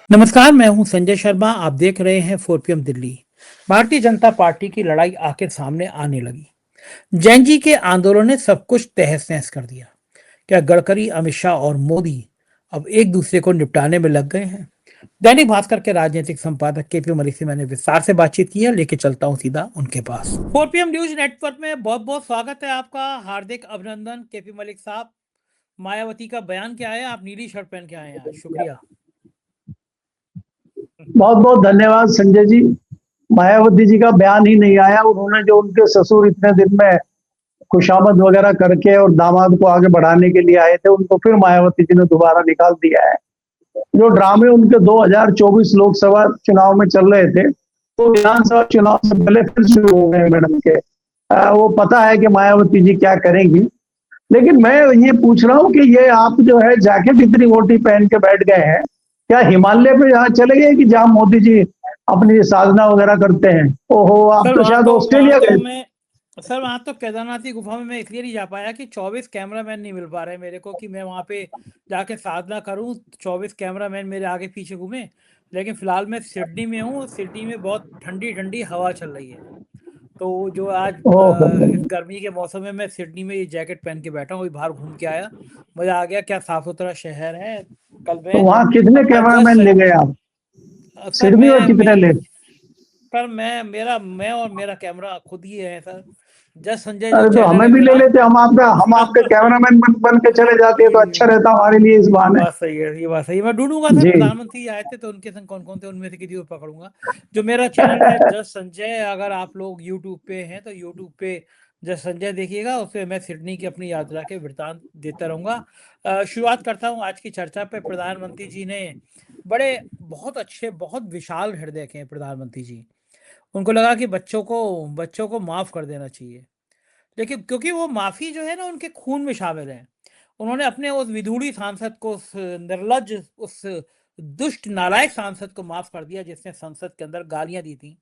नमस्कार, मैं हूं संजय शर्मा। आप देख रहे हैं 4 PM दिल्ली। भारतीय जनता पार्टी की लड़ाई आखिर सामने आने लगी। जैन जी के आंदोलन ने सब कुछ तहस नहस कर दिया। क्या गडकरी, अमित शाह और मोदी अब एक दूसरे को निपटाने में लग गए हैं? दैनिक भास्कर के राजनीतिक संपादक केपी मलिक से मैंने विस्तार से बातचीत की है। लेके चलता हूं सीधा उनके पास। 4 PM न्यूज नेटवर्क में बहुत बहुत स्वागत है आपका। हार्दिक अभिनंदन केपी मलिक साहब। मायावती का बयान क्या है? आप नीली शर्ट पहन के आए हैं आज, शुक्रिया। बहुत बहुत धन्यवाद संजय जी। मायावती जी का बयान ही नहीं आया। उन्होंने जो उनके ससुर इतने दिन में खुशामद वगैरह करके और दामाद को आगे बढ़ाने के लिए आए थे, उनको फिर मायावती जी ने दोबारा निकाल दिया है। जो ड्रामे उनके 2024 लोकसभा चुनाव में चल रहे थे, तो विधानसभा चुनाव से पहले फिर शुरू हो गए मैडम के। वो पता है कि मायावती जी क्या करेंगी। लेकिन मैं ये पूछ रहा हूँ कि ये आप जो है जैकेट इतनी मोटी पहन के बैठ गए हैं, क्या हिमालय पे यहाँ चले गए कि जहाँ मोदी जी अपनी साधना वगैरह करते हैं? ओहो, आप तो शायद ऑस्ट्रेलिया गए। सर वहाँ तो केदारनाथ गुफा में मैं इसलिए नहीं जा पाया कि 24 कैमरामैन नहीं मिल पा रहे मेरे को कि मैं वहाँ पे जाके साधना करूँ। 24 कैमरामैन मेरे आगे पीछे घूमे। लेकिन फिलहाल मैं सिडनी में हूँ। सिडनी में बहुत ठंडी ठंडी हवा चल रही है। तो जो आज ओहो, इस गर्मी के मौसम में मैं सिडनी में ये जैकेट पहन के बैठा हूँ। अभी बाहर घूम के आया, मजा आ गया। क्या साफ सुथरा शहर है। कल तो मैं वहाँ कितने अपना कैमरामैन ले गए आप? सर सिडनी में कितने ले? पर मैं और मेरा कैमरा खुद ही है सर। जस्ट संजय जो अरे तो चैनल है हमें भी ले मेरा। लेते, हम आपके कैमरामैन बन के चले जाते हैं तो अच्छा रहता हमारे लिए इस ये बहाने। बात सही है, ये बात सही है। मैं ढूंढूंगा सर, जी प्रधानमंत्री आए थे तो उनके संग कौन कौन थे, उनमें से किसी को पकड़ूंगा। जो मेरा चैनल है जस्ट संजय, अगर आप लोग यूट्यूब पे हैं तो यूट्यूब पे जस्ट संजय देखिएगा। उसमें मैं सिडनी की अपनी यात्रा के वृतांत देता रहूंगा। शुरुआत करता हूँ आज की चर्चा पे। प्रधानमंत्री जी ने बड़े बहुत अच्छे, बहुत विशाल हृदय के हैं प्रधानमंत्री जी। उनको लगा कि बच्चों को माफ कर देना चाहिए। लेकिन क्योंकि वो माफी जो है ना उनके खून में शामिल है। उन्होंने अपने उस विधूड़ी सांसद को, उस निर्लज्ज, उस दुष्ट नालायक सांसद को माफ कर दिया जिसने संसद के अंदर गालियां दी थी।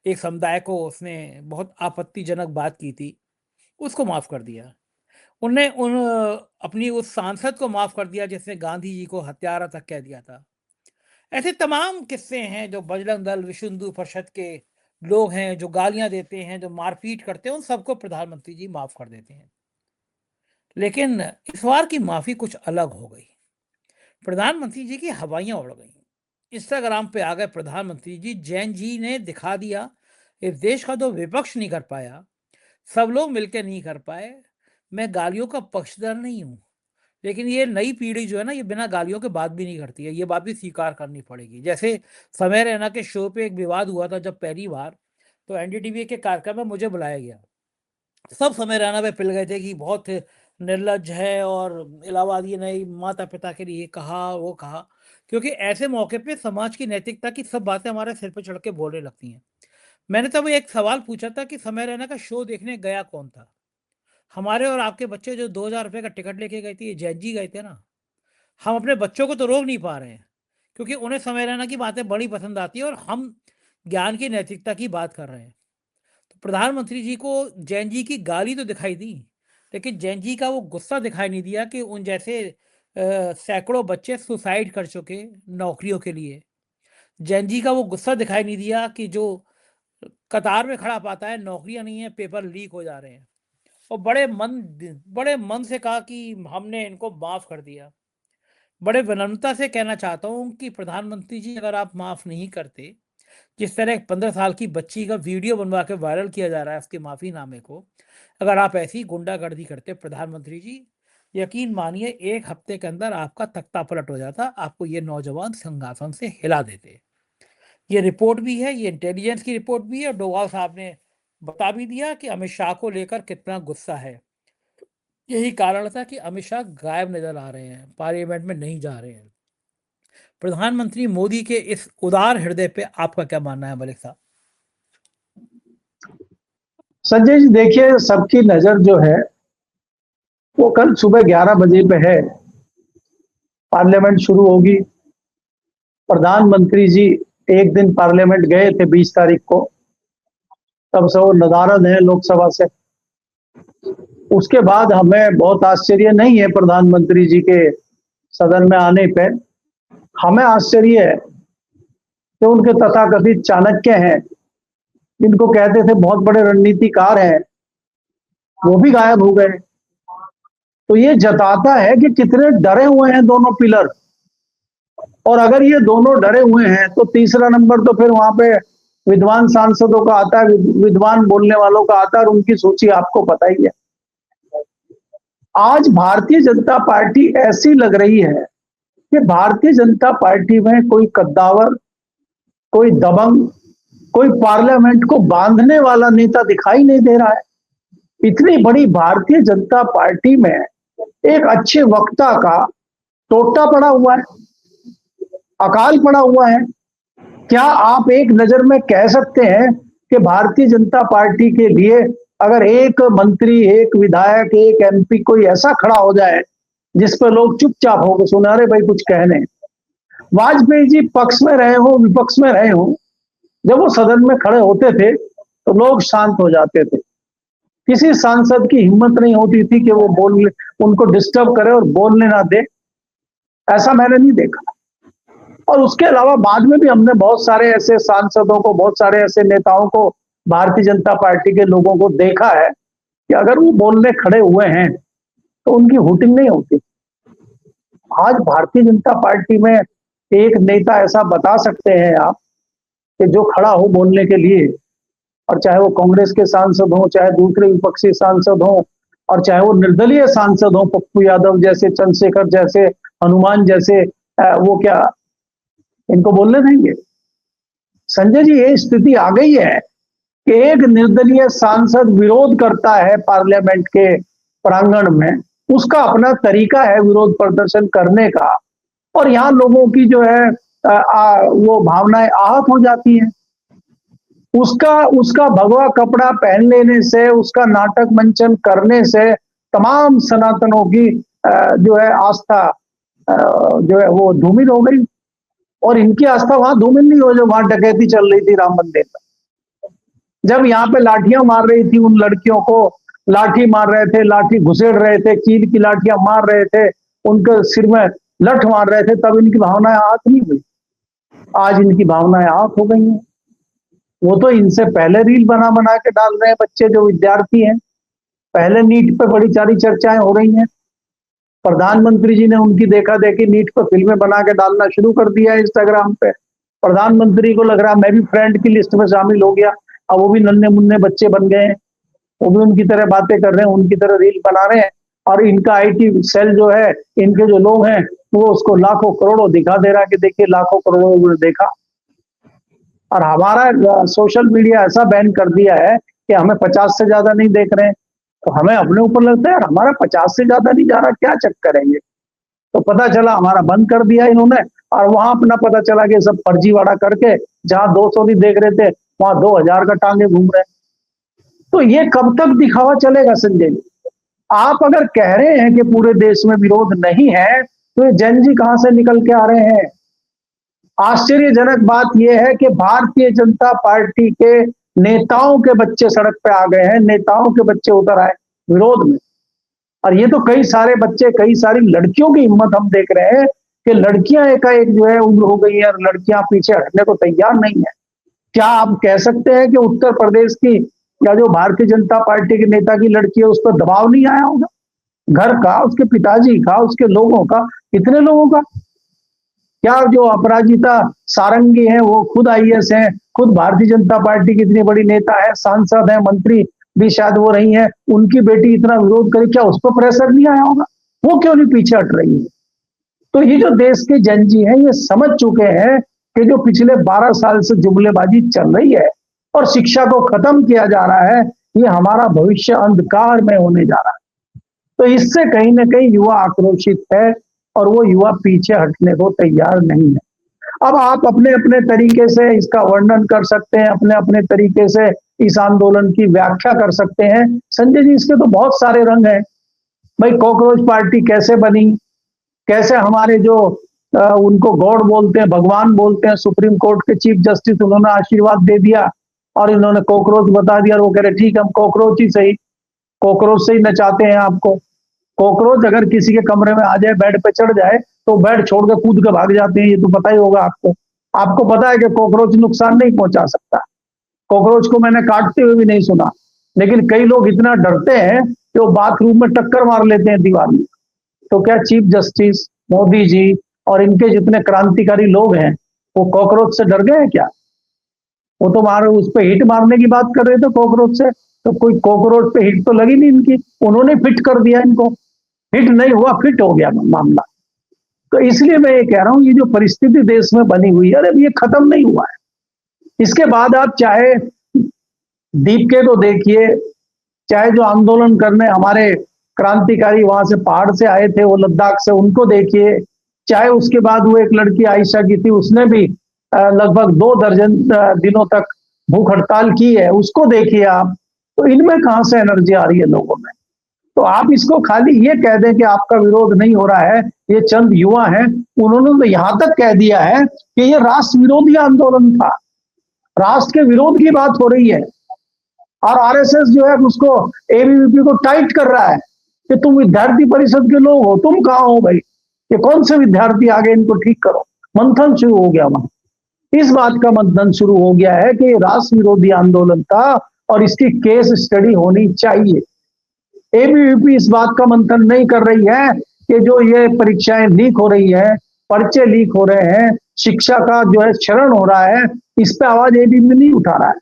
एक समुदाय को उसने बहुत आपत्तिजनक बात की थी, उसको माफ कर दिया। उनने अपनी उस सांसद को माफ कर दिया जिसने गांधी जी को हत्यारा तक कह दिया था। ऐसे तमाम किस्से हैं जो बजरंग दल, विश्व हिंदू परिषद के लोग हैं जो गालियां देते हैं, जो मारपीट करते हैं, उन सबको प्रधानमंत्री जी माफ कर देते हैं। लेकिन इस बार की माफी कुछ अलग हो गई। प्रधानमंत्री जी की हवाइयां उड़ गई। इंस्टाग्राम पे आ गए प्रधानमंत्री जी। जैन जी ने दिखा दिया इस देश का जो विपक्ष नहीं कर पाया, सब लोग मिलकर नहीं कर पाए। मैं गालियों का पक्षधर नहीं हूं, लेकिन ये नई पीढ़ी जो है ना, ये बिना गालियों के बात भी नहीं करती है। ये बात भी स्वीकार करनी पड़ेगी। जैसे समय रैना के शो पे एक विवाद हुआ था जब पहली बार, तो एनडीटीवी के कार्यक्रम में मुझे बुलाया गया। सब समय रैना पे पिल गए थे कि बहुत निर्लज्ज है और इलाहाबादी ने माता पिता के लिए कहा, वो कहा। क्योंकि ऐसे मौके पे समाज की नैतिकता की सब बातें हमारे सिर पे चढ़ के बोलने लगती हैं। मैंने तब एक सवाल पूछा था कि समय रैना का शो देखने गया कौन था? हमारे और आपके बच्चे जो 2000 रुपए का टिकट लेके गए थे, ये जैन जी गए थे ना। हम अपने बच्चों को तो रोक नहीं पा रहे हैं क्योंकि उन्हें समय रैना की बातें बड़ी पसंद आती है और हम ज्ञान की नैतिकता की बात कर रहे हैं। तो प्रधानमंत्री जी को जैन जी की गाली तो दिखाई दी, लेकिन जैन जी का वो गुस्सा दिखाई नहीं दिया कि उन जैसे सैकड़ों बच्चे सुसाइड कर चुके नौकरियों के लिए। जैन जी का वो गुस्सा दिखाई नहीं दिया कि जो कतार में खड़ा पाता है, नौकरियां नहीं है, पेपर लीक हो जा रहे हैं। और बड़े मन से कहा कि हमने इनको माफ कर दिया। बड़े विनम्रता से कहना चाहता हूँ कि प्रधानमंत्री जी, अगर आप माफ नहीं करते, जिस तरह एक 15 साल की बच्ची का वीडियो बनवा के वायरल किया जा रहा है उसके माफीनामे को, अगर आप ऐसी गुंडागर्दी करते प्रधानमंत्री जी, यकीन मानिए 1 हफ्ते के अंदर आपका तख्ता पलट हो जाता। आपको ये नौजवान सिंहासन से हिला देते। ये रिपोर्ट भी है, ये इंटेलिजेंस की रिपोर्ट भी है। डोवाल साहब ने बता भी दिया कि अमित शाह को लेकर कितना गुस्सा है। यही कारण था कि अमित शाह गायब नजर आ रहे हैं, पार्लियामेंट में नहीं जा रहे हैं। प्रधानमंत्री मोदी के इस उदार हृदय पे आपका क्या मानना है मलिक साहब? संजय जी, देखिए सबकी नजर जो है वो कल सुबह 11 बजे पे है। पार्लियामेंट शुरू होगी। प्रधानमंत्री जी एक दिन पार्लियामेंट गए थे 20 तारीख को, तब से वो नदारद है लोकसभा से। उसके बाद हमें बहुत आश्चर्य नहीं है प्रधानमंत्री जी के सदन में आने पे। हमें आश्चर्य है जो उनके तथाकथित चाणक्य हैं, जिनको कहते थे बहुत बड़े रणनीतिकार हैं, वो भी गायब हो गए। तो ये जताता है कि कितने डरे हुए हैं दोनों पिलर। और अगर ये दोनों डरे हुए हैं तो तीसरा नंबर तो फिर वहां पे विद्वान सांसदों का आता है, विद्वान बोलने वालों का आता है, और उनकी सूची आपको पता ही है। आज भारतीय जनता पार्टी ऐसी लग रही है कि भारतीय जनता पार्टी में कोई कद्दावर, कोई दबंग, कोई पार्लियामेंट को बांधने वाला नेता दिखाई नहीं दे रहा है। इतनी बड़ी भारतीय जनता पार्टी में एक अच्छे वक्ता का टोटा पड़ा हुआ है, अकाल पड़ा हुआ है। क्या आप एक नजर में कह सकते हैं कि भारतीय जनता पार्टी के लिए अगर एक मंत्री, एक विधायक, एक एमपी कोई ऐसा खड़ा हो जाए जिस पर लोग चुपचाप होकर सुने, अरे भाई कुछ कहने, वाजपेयी जी पक्ष में रहे हो, विपक्ष में रहे हो, जब वो सदन में खड़े होते थे तो लोग शांत हो जाते थे। किसी सांसद की हिम्मत नहीं होती थी कि वो बोलने, उनको डिस्टर्ब करे और बोलने ना दे। ऐसा मैंने नहीं देखा। और उसके अलावा बाद में भी हमने बहुत सारे ऐसे सांसदों को, बहुत सारे ऐसे नेताओं को, भारतीय जनता पार्टी के लोगों को देखा है कि अगर वो बोलने खड़े हुए हैं तो उनकी हुटिंग नहीं होती। आज भारतीय जनता पार्टी में एक नेता ऐसा बता सकते हैं आप कि जो खड़ा हो बोलने के लिए, और चाहे वो कांग्रेस के सांसद हो, चाहे दूसरे विपक्षी सांसद हो, और चाहे वो निर्दलीय सांसद हो, पप्पू यादव जैसे, चंद्रशेखर जैसे, हनुमान जैसे, वो क्या इनको बोलने देंगे? संजय जी, ये स्थिति आ गई है कि एक निर्दलीय सांसद विरोध करता है पार्लियामेंट के प्रांगण में, उसका अपना तरीका है विरोध प्रदर्शन करने का, और यहाँ लोगों की जो है वो भावनाएं आहत हो जाती हैं। उसका भगवा कपड़ा पहन लेने से, उसका नाटक मंचन करने से तमाम सनातनों की जो है आस्था जो है वो धूमिल हो गई। और इनकी आस्था वहां धूमिल नहीं हो जो वहां डकैती चल रही थी राम मंदिर में। जब यहाँ पे लाठियां मार रही थी, उन लड़कियों को लाठी मार रहे थे, लाठी घुसेड़ रहे थे, कील की लाठियां मार रहे थे, उनके सिर में लठ मार रहे थे, तब इनकी भावनाएं आहत नहीं हुई। आज इनकी भावनाएं आहत हो गई हैं। वो तो इनसे पहले रील बना बना के डाल रहे हैं बच्चे जो विद्यार्थी हैं। पहले नीट पे बड़ी सारी चर्चाएं हो रही हैं। प्रधानमंत्री जी ने उनकी देखा देखी नीट पर फिल्में बना के डालना शुरू कर दिया है इंस्टाग्राम पे। प्रधानमंत्री को लग रहा मैं भी फ्रेंड की लिस्ट में शामिल हो गया, अब वो भी नन्हे मुन्ने बच्चे बन गए हैं, वो भी उनकी तरह बातें कर रहे हैं, उनकी तरह रील बना रहे हैं। और इनका आईटी सेल जो है, इनके जो लोग हैं, वो उसको लाखों करोड़ों दिखा दे रहा कि देखिए लाखों करोड़ों देखा। और हमारा सोशल मीडिया ऐसा बैन कर दिया है कि हमें 50 से ज्यादा नहीं देख रहे हैं। तो हमें अपने ऊपर लगता है यार हमारा 50 से ज्यादा नहीं जा रहा, क्या चेक करेंगे। तो पता चला हमारा बंद कर दिया इन्होंने, और वहां अपना पता चला कि सब फर्जीवाड़ा करके जहां 200 नहीं देख रहे थे वहां 2000 का टांगे घूम रहे। तो ये कब तक दिखावा चलेगा संजय जी? आप अगर कह रहे हैं कि पूरे देश में विरोध नहीं है, तो ये जैन जी कहां से निकल के आ रहे हैं? आश्चर्यजनक बात यह है कि भारतीय जनता पार्टी के नेताओं के बच्चे सड़क पे आ गए हैं, नेताओं के बच्चे उतर आए विरोध में। और ये तो कई सारे बच्चे, कई सारी लड़कियों की हिम्मत हम देख रहे हैं कि लड़कियां एकाएक जो है उम्र हो गई है और लड़कियां पीछे हटने को तैयार नहीं है। क्या आप कह सकते हैं कि उत्तर प्रदेश की या जो भारतीय जनता पार्टी के नेता की लड़की है उस पर दबाव नहीं आया होगा? घर का, उसके पिताजी का, उसके लोगों का, कितने लोगों का? क्या जो अपराजिता सारंगी हैं वो खुद आईएएस हैं, खुद भारतीय जनता पार्टी की इतनी बड़ी नेता है, सांसद है, मंत्री भी शायद वो रही हैं, उनकी बेटी इतना विरोध करे, क्या उस पर प्रेशर नहीं आया होगा? वो क्यों नहीं पीछे हट रही है? तो ये जो देश के जन जी हैं ये समझ चुके हैं कि जो पिछले 12 साल से जुमलेबाजी चल रही है और शिक्षा को खत्म किया जा रहा है, ये हमारा भविष्य अंधकार में होने जा रहा है। तो इससे कहीं ना कहीं युवा आक्रोशित है और वो युवा पीछे हटने को तैयार नहीं है। अब आप अपने अपने तरीके से इसका वर्णन कर सकते हैं, अपने अपने तरीके से इस आंदोलन की व्याख्या कर सकते हैं। संजय जी, इसके तो बहुत सारे रंग हैं। भाई कॉकरोच पार्टी कैसे बनी, कैसे हमारे जो उनको गॉड बोलते हैं, भगवान बोलते हैं, सुप्रीम कोर्ट के चीफ जस्टिस, उन्होंने आशीर्वाद दे दिया और इन्होंने कॉकरोच बता दिया, और वो कह रहे ठीक हम कॉकरोच ही सही, कॉकरोच से ही नचाते हैं आपको। कॉकरोच अगर किसी के कमरे में आ जाए, बेड पे चढ़ जाए, तो बेड छोड़ के कूद के भाग जाते हैं, ये तो पता ही होगा आपको। आपको पता है कि कॉकरोच नुकसान नहीं पहुंचा सकता, कॉकरोच को मैंने काटते हुए भी नहीं सुना, लेकिन कई लोग इतना डरते हैं कि वो बाथरूम में टक्कर मार लेते हैं दीवार में। तो क्या चीफ जस्टिस मोदी जी और इनके जितने क्रांतिकारी लोग हैं वो कॉकरोच से डर गए हैं क्या? वो तो मार उस पे हिट मारने की बात कर रहे थे कॉकरोच से, तो कोई कॉकरोच पे हिट तो लगी नहीं इनकी, उन्होंने फिट कर दिया इनको, हिट नहीं हुआ फिट हो गया मामला। तो इसलिए मैं ये कह रहा हूं, ये जो परिस्थिति देश में बनी हुई है, अरे ये खत्म नहीं हुआ है। इसके बाद आप चाहे दीप के तो देखिए, चाहे जो आंदोलन करने हमारे क्रांतिकारी वहां से पहाड़ से आए थे, वो लद्दाख से, उनको देखिए, चाहे उसके बाद वो एक लड़की आयशा की थी, उसने भी लगभग 2 दर्जन दिनों तक भूख हड़ताल की है, उसको देखिए आप। तो इनमें कहां से एनर्जी आ रही है लोगों में? तो आप इसको खाली ये कह दें कि आपका विरोध नहीं हो रहा है, ये चंद युवा हैं, उन्होंने तो यहां तक कह दिया है कि ये राष्ट्र विरोधी आंदोलन था, राष्ट्र के विरोध की बात हो रही है। और आरएसएस जो है उसको, एबीवीपी को टाइट कर रहा है कि तुम विद्यार्थी परिषद के लोग हो, तुम कहाँ हो भाई, ये कौन से विद्यार्थी आगे, इनको ठीक करो। मंथन शुरू हो गया वहां, इस बात का मंथन शुरू हो गया है कि राष्ट्र विरोधी आंदोलन था और इसकी केस स्टडी होनी चाहिए। एबीवीपी इस बात का मंथन नहीं कर रही है कि जो ये परीक्षाएं लीक हो रही है, पर्चे लीक हो रहे हैं, शिक्षा का जो है क्षरण हो रहा है, इस पे आवाज एबीवीपी नहीं उठा रहा है।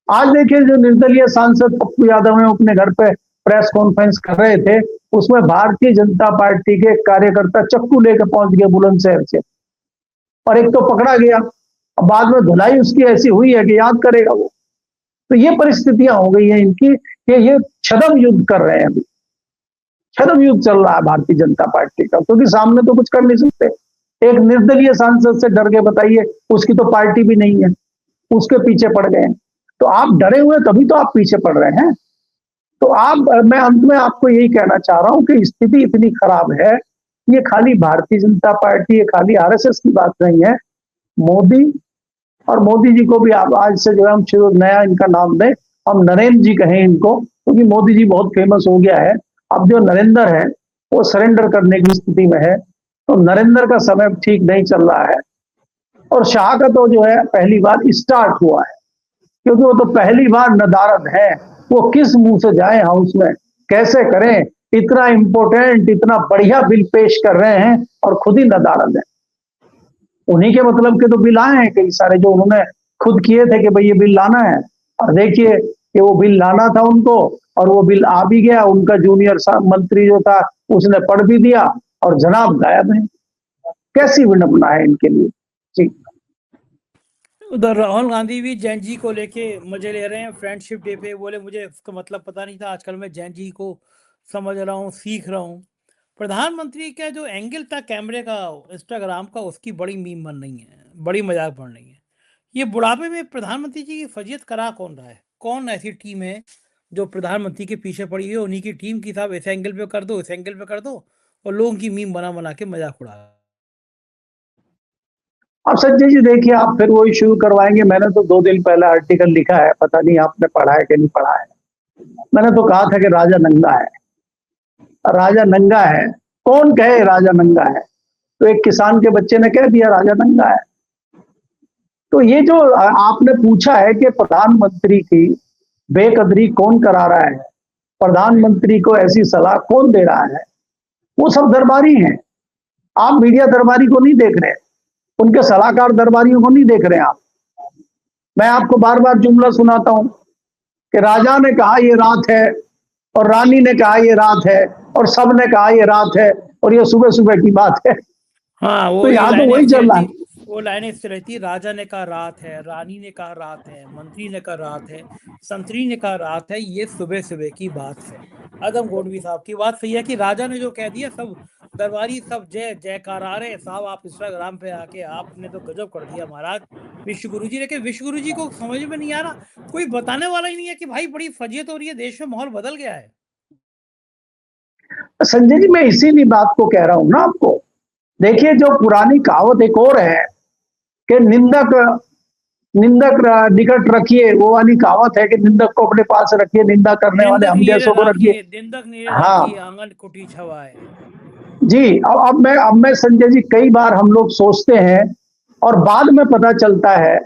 आज देखिए, जो निर्दलीय सांसद पप्पू यादव है अपने घर पे प्रेस कॉन्फ्रेंस कर रहे थे, उसमें भारतीय जनता पार्टी के कार्यकर्ता चक्कू लेकर पहुंच गए बुलंदशहर से, और एक तो पकड़ा गया, और बाद में धुलाई उसकी ऐसी हुई है कि याद करेगा वो। तो ये परिस्थितियां हो गई हैं इनकी कि ये छद्म युद्ध कर रहे हैं, अभी छद्म युद्ध चल रहा है भारतीय जनता पार्टी का, क्योंकि सामने तो कुछ कर नहीं सकते। एक निर्दलीय सांसद से डर के बताइए, उसकी तो पार्टी भी नहीं है, उसके पीछे पड़ गए हैं। तो आप डरे हुए तभी तो आप पीछे पड़ रहे हैं। तो मैं अंत में आपको यही कहना चाह रहा हूं कि स्थिति इतनी खराब है, ये खाली भारतीय जनता पार्टी, ये खाली आरएसएस की बात नहीं है। मोदी, और मोदी जी को भी आप आज से जो है हम शुरू नया इनका नाम दें, हम नरेंद्र जी कहें इनको, क्योंकि मोदी जी बहुत फेमस हो गया है। अब जो नरेंद्र है वो सरेंडर करने की स्थिति में है, तो नरेंद्र का समय ठीक नहीं चल रहा है। और शाह का तो जो है पहली बार स्टार्ट हुआ है, क्योंकि वो तो पहली बार नदारद है, वो किस मुंह से जाए हाउस में, कैसे करें, इतना इंपॉर्टेंट इतना बढ़िया बिल पेश कर रहे हैं और खुद ही नदारद है। उन्हीं के मतलब के तो बिल आए हैं कई सारे, जो उन्होंने खुद किए थे कि भाई ये बिल लाना है, और देखिए कि वो बिल लाना था उनको, और वो बिल आ भी गया। उनका जूनियर मंत्री जो था उसने पढ़ भी दिया, और जनाब गायब है। कैसी विडंबना है इनके लिए जी। उधर राहुल गांधी भी जैन जी को लेके मजे ले रहे हैं। फ्रेंडशिप डे पे बोले मुझे उसका मतलब पता नहीं था, आजकल मैं जैन जी को समझ रहा हूँ, सीख रहा हूँ। प्रधानमंत्री का जो एंगल था कैमरे का इंस्टाग्राम का, उसकी बड़ी मीम बन रही है, बड़ी मजाक बन रही है। ये बुढ़ापे में प्रधानमंत्री जी की फजीयत करा कौन रहा है? कौन ऐसी टीम है जो प्रधानमंत्री के पीछे पड़ी है? उन्हीं की टीम की साहब, इस एंगल पे कर दो, इस एंगल पे कर दो, और लोगों की मीम बना बना के मजाक उड़ा। अब संजय जी देखिए, आप फिर वही शुरू करवाएंगे। मैंने तो 2 दिन पहले आर्टिकल लिखा है, पता नहीं आपने पढ़ा है कि नहीं पढ़ा है। मैंने तो कहा था कि राजा नंगा है, राजा नंगा है। कौन कहे राजा नंगा है? तो एक किसान के बच्चे ने कह दिया राजा नंगा है। तो ये जो आपने पूछा है कि प्रधानमंत्री की बेकदरी कौन करा रहा है, प्रधानमंत्री को ऐसी सलाह कौन दे रहा है, वो सब दरबारी हैं। आप मीडिया दरबारी को नहीं देख रहे, उनके सलाहकार दरबारियों को नहीं देख रहे आप। मैं आपको बार बार जुमला सुनाता हूं कि राजा ने कहा ये रात है, और रानी ने कहा ये रात है, और सब ने कहा ये रात है, और ये सुबह सुबह की बात है। हाँ, वो तो यहाँ तो वही चल रहा है। वो लाइनें इस तरह थी, राजा ने कहा रात है, रानी ने कहा रात है, मंत्री ने कहा रात है, संतरी ने कहा रात है, ये सुबह सुबह की बात है। आदम गोडवी साहब की बात सही है कि राजा ने जो कह दिया, सब दरबारी सब जय जयकार आ रहे साहब। आप इंस्टाग्राम पे आके आपने तो गजब कर दिया महाराज विश्व गुरु जी। लेकिन विश्व गुरु जी को समझ में नहीं आ रहा, कोई बताने वाला ही नहीं है कि भाई बड़ी फजीयत हो रही है, देश में माहौल बदल गया है। संजय जी, मैं इसीलिए बात को कह रहा हूं ना आपको। देखिए, जो पुरानी कहावत एक और है कि निंदक निकट रखिए, वो वाली कहावत है कि निंदक को अपने पास रखिए, निंदा करने वाले हम जैसों को रखिए। हाँ आंगन कुटी छवाए जी। अब मैं संजय जी, कई बार हम लोग सोचते हैं और बाद में पता चलता है,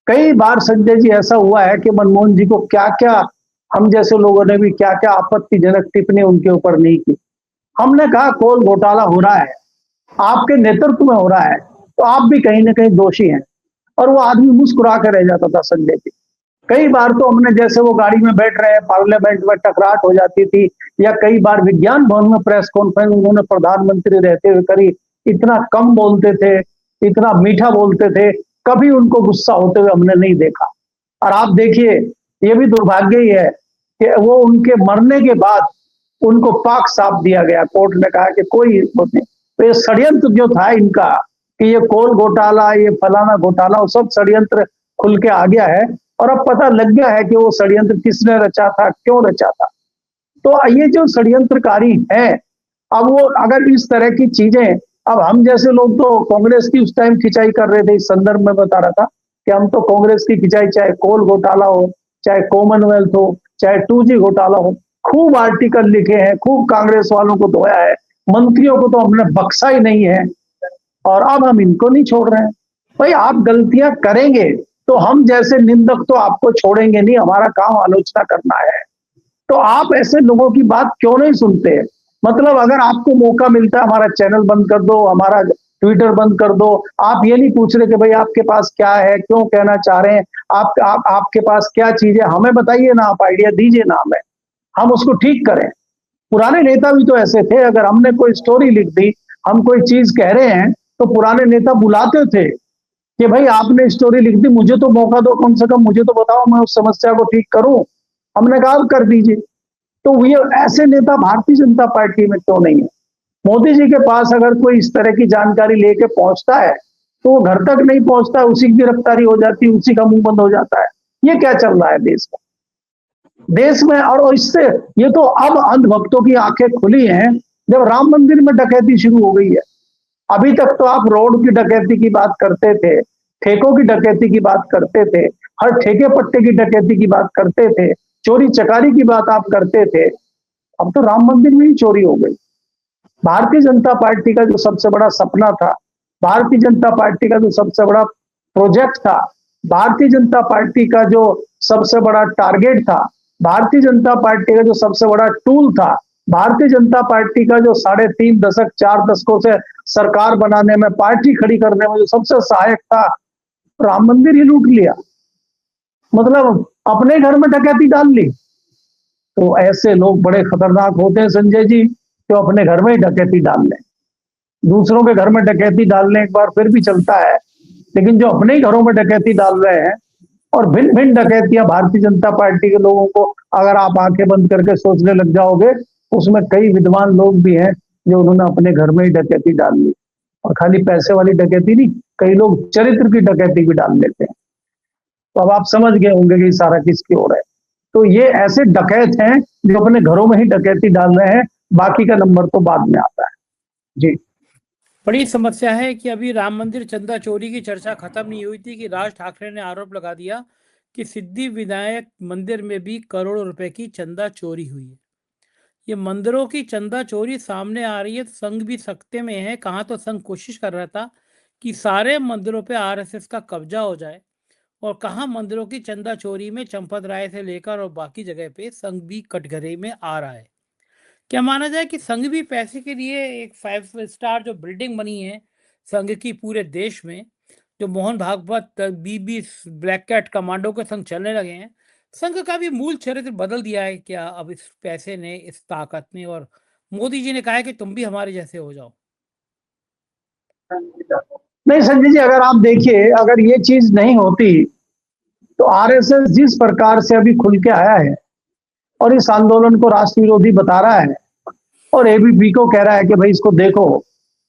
कई बार संजय जी ऐसा हुआ है कि मनमोहन जी को क्या क्या, हम जैसे लोगों ने भी क्या क्या आपत्तिजनक टिप्पणी उनके ऊपर नहीं की। हमने कहा कोल घोटाला हो रहा है, आपके नेतृत्व में हो रहा है, तो आप भी कहीं ना कहीं दोषी हैं। और वो आदमी मुस्कुरा कर रह जाता था संजय जी। कई बार तो हमने, जैसे वो गाड़ी में बैठ रहे हैं, पार्लियामेंट में टकराट हो जाती थी, या कई बार विज्ञान भवन में प्रेस कॉन्फ्रेंस उन्होंने प्रधानमंत्री रहते हुए करी, इतना कम बोलते थे, इतना मीठा बोलते थे, कभी उनको गुस्सा होते हुए हमने नहीं देखा। और आप देखिए, ये भी दुर्भाग्य ही है कि वो उनके मरने के बाद उनको पाक साफ दिया गया, कोर्ट ने कहा कि कोई नहीं। तो ये षड्यंत्र जो था इनका, कि ये कोल घोटाला, ये फलाना घोटाला, वो सब षड्यंत्र खुल के आ गया है। और अब पता लग गया है कि वो षड्यंत्र किसने रचा था, क्यों रचा था। तो ये जो षड्यंत्रकारी है, अब वो अगर इस तरह की चीजें, अब हम जैसे लोग तो कांग्रेस की उस टाइम खिंचाई कर रहे थे, इस संदर्भ में बता रहा था कि हम तो कांग्रेस की खिंचाई, चाहे कोल घोटाला हो, चाहे कॉमनवेल्थ हो, चाहे 2G घोटाला हो, खूब आर्टिकल लिखे हैं, खूब कांग्रेस वालों को धोया है, मंत्रियों को तो हमने बख्शा ही नहीं है, और अब हम इनको नहीं छोड़ रहे हैं। भाई आप गलतियां करेंगे तो हम जैसे निंदक तो आपको छोड़ेंगे नहीं, हमारा काम आलोचना करना है। तो आप ऐसे लोगों की बात क्यों नहीं सुनते? मतलब अगर आपको मौका मिलता है, हमारा चैनल बंद कर दो, हमारा ट्विटर बंद कर दो, आप ये नहीं पूछ रहे कि भाई आपके पास क्या है, क्यों कहना चाह रहे हैं, आपके पास क्या चीज है, हमें बताइए ना, आप आइडिया दीजिए ना हमें, हम उसको ठीक करें। पुराने नेता भी तो ऐसे थे, अगर हमने कोई स्टोरी लिख दी, हम कोई चीज कह रहे हैं, तो पुराने नेता बुलाते थे कि भाई आपने स्टोरी लिख दी, मुझे तो मौका दो, कम से कम मुझे तो बताओ, मैं उस समस्या को ठीक करूं। हमने कहा कर दीजिए। तो ये ऐसे नेता भारतीय जनता पार्टी में क्यों नहीं है? मोदी जी के पास अगर कोई इस तरह की जानकारी लेके पहुंचता है तो वो घर तक नहीं पहुंचता, उसी की गिरफ्तारी हो जाती है, उसी का मुंह बंद हो जाता है। ये क्या चल रहा है देश में? और इससे ये तो अब अंधभक्तों की आंखें खुली हैं जब राम मंदिर में डकैती शुरू हो गई है। अभी तक तो आप रोड की डकैती की बात करते थे, ठेकों की डकैती की बात करते थे, हर ठेके पट्टे की डकैती की बात करते थे, चोरी चकारी की बात आप करते थे। अब तो राम मंदिर में ही चोरी हो गई। भारतीय जनता पार्टी का जो सबसे बड़ा सपना था, भारतीय जनता पार्टी का जो सबसे बड़ा प्रोजेक्ट था, भारतीय जनता पार्टी का जो सबसे बड़ा टारगेट था, भारतीय जनता पार्टी का जो सबसे बड़ा टूल था, भारतीय जनता पार्टी का जो 3.5 दशक 4 दशकों से सरकार बनाने में, पार्टी खड़ी करने में जो सबसे सहायक था, राम मंदिर ही लूट लिया। मतलब अपने घर में डकैती डाल ली। तो ऐसे लोग बड़े खतरनाक होते हैं संजय जी, जो अपने घर में ही डकैती डाल लें। दूसरों के घर में डकैती डालने एक बार फिर भी चलता है, लेकिन जो अपने ही घरों में डकैती डाल रहे हैं, और भिन्न भिन्न डकैतियां भारतीय जनता पार्टी के लोगों को अगर आप आंखें बंद करके सोचने लग जाओगे, उसमें कई विद्वान लोग भी हैं जो उन्होंने अपने घर में ही डकैती डाल ली। और खाली पैसे वाली डकैती नहीं, कई लोग चरित्र की डकैती भी डाल लेते हैं। तो अब आप समझ गए होंगे कि सारा किसकी ओर है। तो ये ऐसे डकैत हैं जो अपने घरों में ही डकैती डाल रहे हैं, बाकी का नंबर तो बाद में आता है। जी, बड़ी समस्या है कि अभी राम मंदिर चंदा चोरी की चर्चा खत्म नहीं हुई थी कि राज ठाकरे ने आरोप लगा दिया कि सिद्धि विनायक मंदिर में भी करोड़ों रुपए की चंदा चोरी हुई है। ये मंदिरों की चंदा चोरी सामने आ रही है, संघ भी सख्ते में है। कहाँ तो संघ कोशिश कर रहा था कि सारे मंदिरों पे आरएसएस का कब्जा हो जाए, और कहाँ मंदिरों की चंदा चोरी में चंपत राय से लेकर और बाकी जगह पे संघ भी कटघरे में आ रहा है। क्या माना जाए कि संघ भी पैसे के लिए, एक 5 स्टार जो बिल्डिंग बनी है संघ की पूरे देश में, जो मोहन भागवत बीबी ब्लैक कैट कमांडो के संग चलने लगे हैं, संघ का भी मूल चरित्र बदल दिया है क्या अब इस पैसे ने, इस ताकत ने? और मोदी जी ने कहा है कि तुम भी हमारे जैसे हो जाओ। नहीं संजय जी, अगर आप देखिए, अगर ये चीज नहीं होती तो आरएसएस जिस प्रकार से अभी खुल के आया है और इस आंदोलन को राष्ट्र विरोधी बता रहा है, और एबीपी को कह रहा है कि भाई इसको देखो,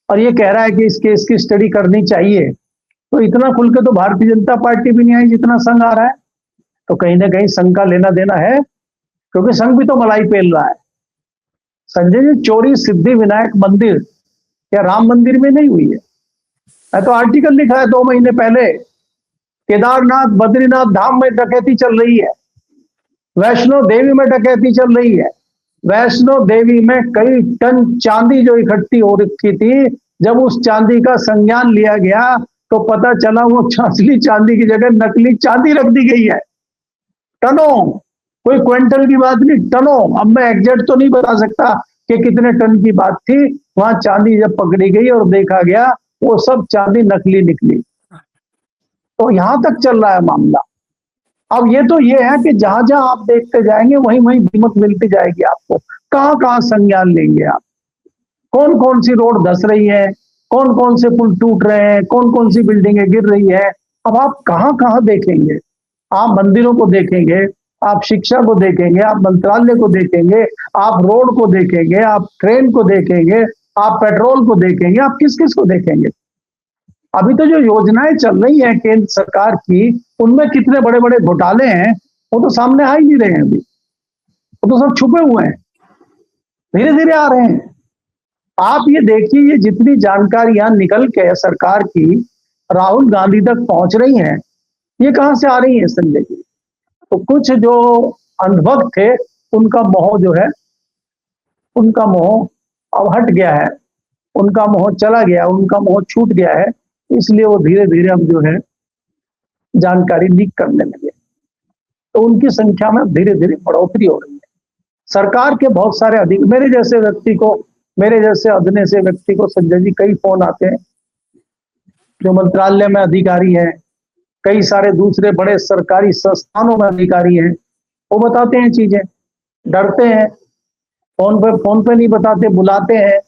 और ये कह रहा है कि इसकी स्टडी करनी चाहिए, तो इतना खुल के तो भारतीय जनता पार्टी भी नहीं आई जितना संघ आ रहा है। तो कहीं ना कहीं संघ का लेना देना है, क्योंकि संघ भी तो मलाई पेल रहा है। संजय जी, चोरी सिद्धि विनायक मंदिर या राम मंदिर में नहीं हुई है। मैं तो आर्टिकल लिखा है 2 महीने पहले, केदारनाथ बद्रीनाथ धाम में डकैती चल रही है, वैष्णो देवी में डकैती चल रही है। वैष्णो देवी में कई टन चांदी जो इकट्ठी हो रखी थी, जब उस चांदी का संज्ञान लिया गया तो पता चला वो असली चांदी की जगह नकली चांदी रख दी गई है, टनों। कोई क्विंटल की बात नहीं, टनों। अब मैं एग्जैक्ट तो नहीं बता सकता कि कितने टन की बात थी। वहां चांदी जब पकड़ी गई और देखा गया, वो सब चांदी नकली निकली। तो यहां तक चल रहा है मामला। अब ये तो ये है कि जहां जहां आप देखते जाएंगे वहीं वहीं दीमक मिलती जाएगी आपको। कहां कहां संज्ञान लेंगे आप? कौन कौन सी रोड धस रही है, कौन कौन से पुल टूट रहे हैं, कौन कौन सी बिल्डिंगें गिर रही है। अब आप कहां कहां देखेंगे? आप मंदिरों को देखेंगे, आप शिक्षा को देखेंगे, आप मंत्रालय को देखेंगे, आप रोड को देखेंगे, आप ट्रेन को देखेंगे, आप पेट्रोल को देखेंगे, आप किस किस को देखेंगे? अभी तो जो योजनाएं चल रही हैं केंद्र सरकार की, उनमें कितने बड़े बड़े घोटाले हैं, वो तो सामने आ ही नहीं रहे हैं अभी। वो तो सब छुपे हुए हैं, धीरे धीरे आ रहे हैं। आप ये देखिए, ये जितनी जानकारियां निकल के सरकार की राहुल गांधी तक पहुंच रही हैं, ये कहां से आ रही है संजय जी? तो कुछ जो अंधभक्त थे, उनका मोह जो है, उनका मोह अब हट गया है, उनका मोह चला गया, उनका मोह छूट गया है। इसलिए वो धीरे धीरे अब जो है जानकारी लीक करने लगे, तो उनकी संख्या में धीरे धीरे बढ़ोतरी हो रही है। सरकार के बहुत सारे अधिक मेरे जैसे व्यक्ति को, मेरे जैसे अदने से व्यक्ति को संजय जी कई फोन आते हैं, जो मंत्रालय में अधिकारी हैं, कई सारे दूसरे बड़े सरकारी संस्थानों में अधिकारी हैं, वो बताते हैं चीजें, डरते हैं, फोन पे नहीं बताते, बुलाते हैं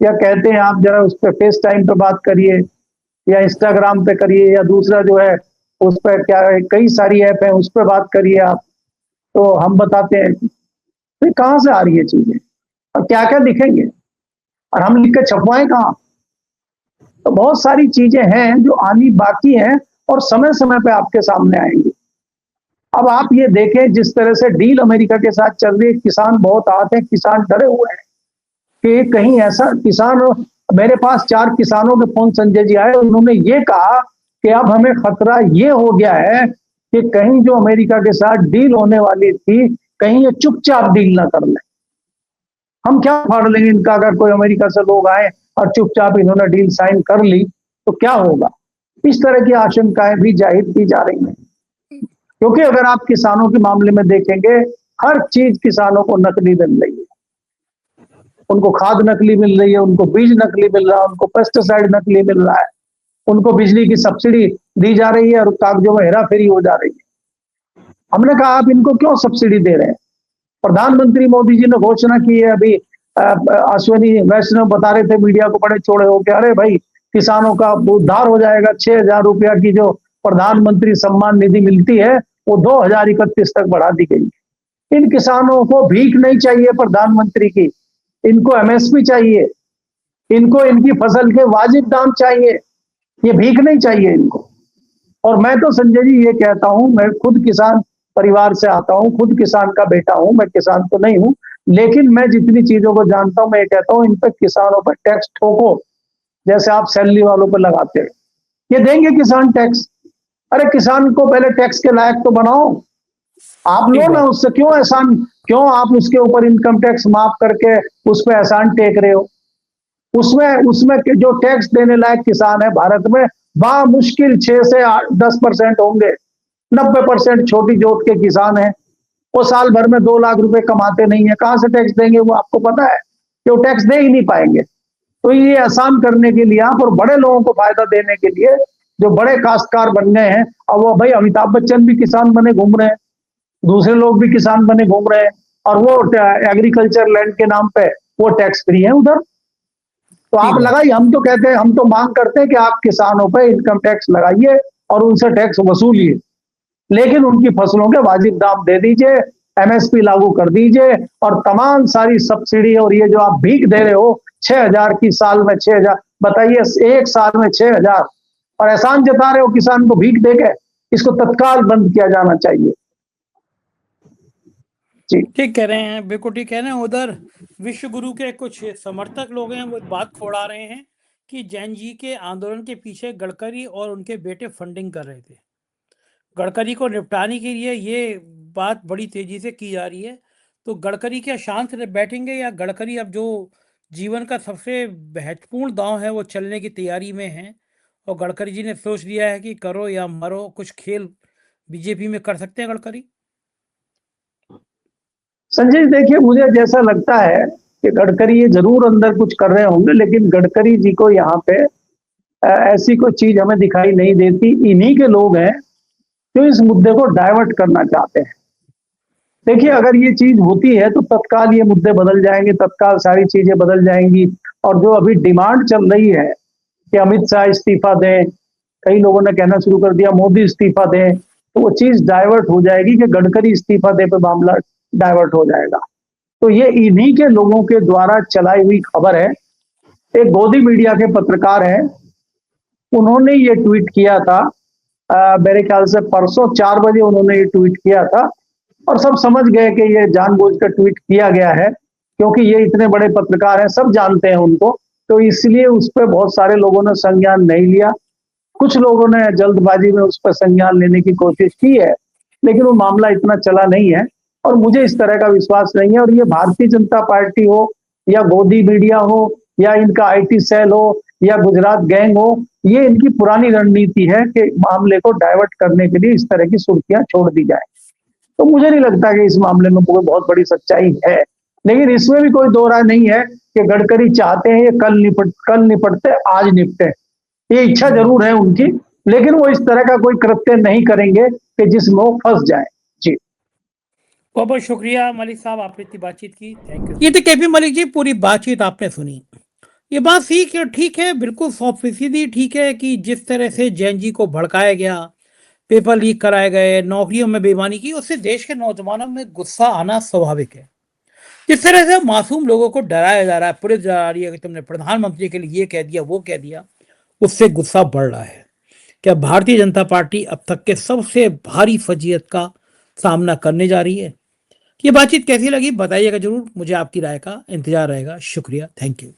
या कहते हैं आप जरा उस पर फेस टाइम पे बात करिए या इंस्टाग्राम पे करिए या दूसरा जो है उस पर क्या है, कई सारी ऐप है, उस पर बात करिए आप। तो हम बताते हैं तो कहाँ से आ रही है चीजें और क्या क्या दिखेंगे और हम लिख के छपवाएं कहाँ? तो बहुत सारी चीजें हैं जो आनी बाकी हैं और समय समय पे आपके सामने आएंगी। अब आप ये देखें जिस तरह से डील अमेरिका के साथ चल रही है, किसान बहुत आहत हैं, किसान डरे हुए हैं कि कहीं ऐसा किसान, मेरे पास 4 किसानों के फोन संजय जी आए, उन्होंने ये कहा कि अब हमें खतरा ये हो गया है कि कहीं जो अमेरिका के साथ डील होने वाली थी, कहीं ये चुपचाप डील ना कर ले। हम क्या फाड़ लेंगे इनका? अगर कोई अमेरिका से लोग आए और चुपचाप इन्होंने डील साइन कर ली तो क्या होगा? इस तरह की आशंकाएं भी जाहिर की जा रही हैं, क्योंकि अगर आप किसानों के मामले में देखेंगे, हर चीज किसानों को नकली मिल रही है। उनको खाद नकली मिल रही है, उनको बीज नकली मिल रहा है, उनको पेस्टिसाइड नकली मिल रहा है, उनको बिजली की सब्सिडी दी जा रही है और कागजों में हेरा फेरी हो जा रही है। हमने कहा आप इनको क्यों सब्सिडी दे रहे हैं? प्रधानमंत्री मोदी जी ने घोषणा की है, अभी अश्विनी वैष्णव बता रहे थे मीडिया को बड़े चौड़े होकर, अरे भाई किसानों का उद्धार हो जाएगा, 6,000 रुपया की जो प्रधानमंत्री सम्मान निधि मिलती है वो 2031 तक बढ़ा दी गई। इन किसानों को भीख नहीं चाहिए प्रधानमंत्री की, इनको एमएसपी चाहिए, इनको इनकी फसल के वाजिब दाम चाहिए, ये भीख नहीं चाहिए इनको। और मैं तो संजय जी ये कहता हूं, मैं खुद किसान परिवार से आता हूं, खुद किसान का बेटा हूं, मैं किसान तो नहीं हूं, लेकिन मैं जितनी चीजों को जानता हूं मैं ये कहता हूं इन पर किसानों पर टैक्स ठोको, जैसे आप सैलरी वालों पर लगाते हैं। ये देंगे किसान टैक्स, अरे किसान को पहले टैक्स के लायक तो बनाओ। आप लो ना उससे, क्यों एहसान, क्यों आप उसके ऊपर इनकम टैक्स माफ करके उस पर एहसान टेक रहे हो? उसमें उसमें जो टैक्स देने लायक किसान है भारत में, मुश्किल 6 से 10% होंगे। 90% छोटी जोत के किसान हैं, वो साल भर में 2 लाख रुपए कमाते नहीं है, कहां से टैक्स देंगे? वो आपको पता है कि वो टैक्स दे ही नहीं पाएंगे। तो ये आसान करने के लिए आप और बड़े लोगों को फायदा देने के लिए जो बड़े काश्तकार बन गए हैं, अब वो भाई अमिताभ बच्चन भी किसान बने घूम रहे हैं, दूसरे लोग भी किसान बने घूम रहे हैं, और वो एग्रीकल्चर लैंड के नाम पे वो टैक्स फ्री है उधर। तो आप लगाइए, हम तो कहते हैं, हम तो मांग करते हैं कि आप किसानों पे इनकम टैक्स लगाइए और उनसे टैक्स वसूलिए, लेकिन उनकी फसलों के वाजिब दाम दे दीजिए, एमएसपी लागू कर दीजिए, और तमाम सारी सब्सिडी और ये जो आप भीख दे रहे हो 6,000 की साल में 6,000, बताइए एक साल में 6,000, और एहसान जता रहे हो किसान को भीख देके, इसको तत्काल बंद किया जाना चाहिए। जी ठीक कह रहे हैं, बिल्कुल ठीक कह रहे हैं। उधर विश्व गुरु के कुछ समर्थक लोग हैं, वो बात फोड़ा रहे हैं कि जैन जी के आंदोलन के पीछे गडकरी और उनके बेटे फंडिंग कर रहे थे। गडकरी को निपटाने के लिए ये बात बड़ी तेजी से की जा रही है। तो गडकरी क्या शांत बैठेंगे, या गडकरी अब जो जीवन का सबसे महत्वपूर्ण दांव है वो चलने की तैयारी में है? और गडकरी जी ने सोच लिया है कि करो या मरो, कुछ खेल बीजेपी में कर सकते हैं गडकरी? संजय जी, देखिए मुझे जैसा लगता है कि गडकरी ये जरूर अंदर कुछ कर रहे होंगे, लेकिन गडकरी जी को यहाँ पे ऐसी कोई चीज हमें दिखाई नहीं देती। इन्हीं के लोग हैं जो इस मुद्दे को डाइवर्ट करना चाहते हैं। देखिए, अगर ये चीज होती है तो तत्काल ये मुद्दे बदल जाएंगे, तत्काल सारी चीजें बदल जाएंगी। और जो अभी डिमांड चल रही है कि अमित शाह इस्तीफा दें, कई लोगों ने कहना शुरू कर दिया मोदी इस्तीफा दें, तो वो चीज डाइवर्ट हो जाएगी कि गडकरी इस्तीफा दे पे मामला डाइवर्ट हो जाएगा। तो ये इन्हीं के लोगों के द्वारा चलाई हुई खबर है। एक गोदी मीडिया के पत्रकार हैं, उन्होंने ये ट्वीट किया था, मेरे ख्याल से परसों 4 बजे उन्होंने ये ट्वीट किया था, और सब समझ गए कि ये जानबूझकर ट्वीट किया गया है, क्योंकि ये इतने बड़े पत्रकार हैं, सब जानते हैं उनको, तो इसलिए उस पर बहुत सारे लोगों ने संज्ञान नहीं लिया। कुछ लोगों ने जल्दबाजी में उस पर संज्ञान लेने की कोशिश की है, लेकिन वो मामला इतना चला नहीं है और मुझे इस तरह का विश्वास नहीं है। और ये भारतीय जनता पार्टी हो या गोदी मीडिया हो या इनका आईटी सेल हो या गुजरात गैंग हो, ये इनकी पुरानी रणनीति है कि मामले को डाइवर्ट करने के लिए इस तरह की सुर्खियां छोड़ दी जाए। तो मुझे नहीं लगता कि इस मामले में कोई बहुत बड़ी सच्चाई है, लेकिन इसमें भी कोई दो राय नहीं है कि गडकरी चाहते हैं ये कल निपटते आज निपटे। ये इच्छा जरूर है उनकी, लेकिन वो इस तरह का कोई कृत्य नहीं करेंगे कि जिसमें वो फंस जाए। जी, बहुत बहुत शुक्रिया मलिक साहब, आपने इतनी बातचीत की, थैंक यू। ये तो केपी मलिक जी, पूरी बातचीत आपने सुनी। ये बात ठीक है, बिल्कुल 100% ठीक है कि जिस तरह से जैन जी को भड़काया गया, पेपर लीक कराए गए, नौकरियों में बेईमानी की, उससे देश के नौजवानों में गुस्सा आना स्वाभाविक है। जिस तरह से मासूम लोगों को डराया जा रहा है, पुलिस डरा रही है कि तुमने प्रधानमंत्री के लिए ये कह दिया वो कह दिया, उससे गुस्सा बढ़ रहा है। क्या भारतीय जनता पार्टी अब तक के सबसे भारी फजीयत का सामना करने जा रही है? ये बातचीत कैसी लगी बताइएगा जरूर, मुझे आपकी राय का इंतजार रहेगा। शुक्रिया, थैंक यू।